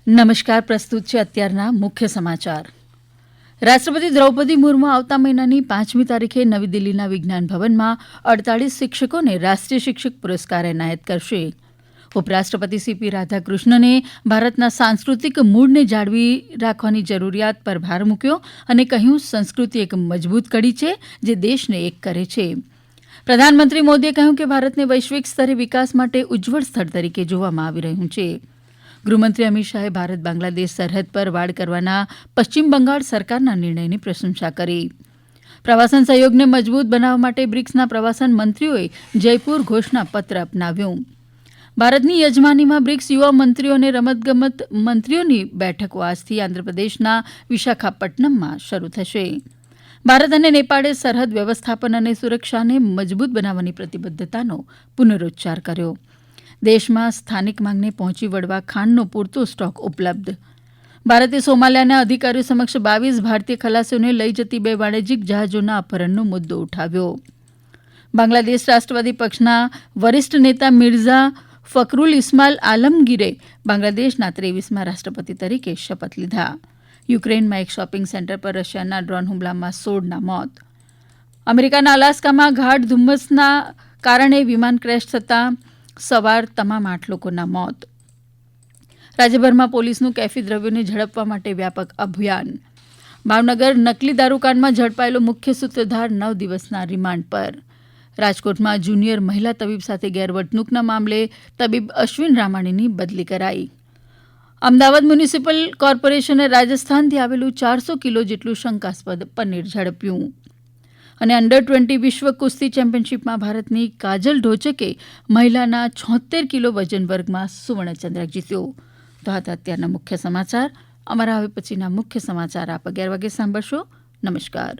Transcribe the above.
નમસ્કાર. પ્રસ્તુત છે અત્યારના મુખ્ય સમાચાર. રાષ્ટ્રપતિ દ્રૌપદી મુર્મુ આવતા મહિનાની 5મી તારીખે નવી દિલ્હીના વિજ્ઞાન ભવનમાં 48 શિક્ષકોને રાષ્ટ્રીય શિક્ષક પુરસ્કાર એનાયત કરશે. ઉપરાષ્ટ્રપતિ સીપી રાધાકૃષ્ણને ભારતના સાંસ્કૃતિક મૂળને જાળવી રાખવાની જરૂરિયાત પર ભાર મૂક્યો અને કહ્યું, સંસ્કૃતિ એક મજબૂત કડી છે જે દેશને એક કરે છે. પ્રધાનમંત્રી મોદીએ કહ્યું કે ભારતને વૈશ્વિક સ્તરે વિકાસ માટે ઉજ્જવળ સ્થળ તરીકે જોવામાં આવી રહ્યું છે. ગૃહમંત્રી અમિત શાહે ભારત બાંગ્લાદેશ સરહદ પર વાડ કરવાના પશ્ચિમ બંગાળ સરકારના નિર્ણયની પ્રશંસા કરી. પ્રવાસન સહયોગને મજબૂત બનાવવા માટે બ્રિક્સના પ્રવાસન મંત્રીઓએ જયપુર ઘોષણાપત્ર અપનાવ્યું. ભારતની યજમાનીમાં બ્રિક્સ યુવા મંત્રીઓ અને રમતગમત મંત્રીઓની બેઠકો આજથી આંધ્રપ્રદેશના વિશાખાપટ્ટનમમાં શરૂ થશે. ભારત અને નેપાળે સરહદ વ્યવસ્થાપન અને સુરક્ષાને મજબૂત બનાવવાની પ્રતિબદ્ધતાનો પુનરોચ્ચાર કર્યો. દેશમાં સ્થાનિક માંગને પહોંચી વળવા ખાંડનો પૂરતો સ્ટોક ઉપલબ્ધ. ભારતે સોમાલિયાના અધિકારીઓ સમક્ષ 22 ભારતીય ખલાસીઓને લઈ જતી 2 વાણિજ્યિક જહાજોના અપહરણનો મુદ્દો ઉઠાવ્યો. બાંગ્લાદેશ રાષ્ટ્રવાદી પક્ષના વરિષ્ઠ નેતા મિર્ઝા ફખરુલ ઇસ્માઇલ આલમગીરે બાંગ્લાદેશના 23મા રાષ્ટ્રપતિ તરીકે શપથ લીધા. યુક્રેનમાં એક શોપિંગ સેન્ટર પર રશિયાના ડ્રોન હુમલામાં 16ના મોત. અમેરિકાના અલાસ્કામાં ગાઢ ધુમ્મસના કારણે વિમાન ક્રેશ થતાં સવાર તમામ 8 લોકોના મોત. રાજ્યભરમાં પોલીસનું કેફી દ્રવ્યોને ઝડપવા માટે વ્યાપક અભિયાન. ભાવનગર નકલી દારૂકાંડમાં ઝડપાયેલો મુખ્ય સૂત્રધાર 9 દિવસના રિમાન્ડ પર. રાજકોટમાં જુનિયર મહિલા તબીબ સાથે ગેરવર્તણૂકના મામલે તબીબ અશ્વિન રામાણીની બદલી કરાઈ. અમદાવાદ મ્યુનિસિપલ કોર્પોરેશને રાજસ્થાનથી આવેલું 400 કિલો જેટલું શંકાસ્પદ પનીર ઝડપ્યું. અને અંડર-20 વિશ્વ કુસ્તી ચેમ્પિયનશીપમાં ભારતની કાજલ ઢોચકે મહિલાના 76 કિલો વજન વર્ગમાં સુવર્ણચંદ્રક જીત્યો. તો હતા અત્યારના મુખ્ય સમાચાર. અમારા હવે પછીના મુખ્ય સમાચાર આપ 11 વાગે સાંભળશો. નમસ્કાર.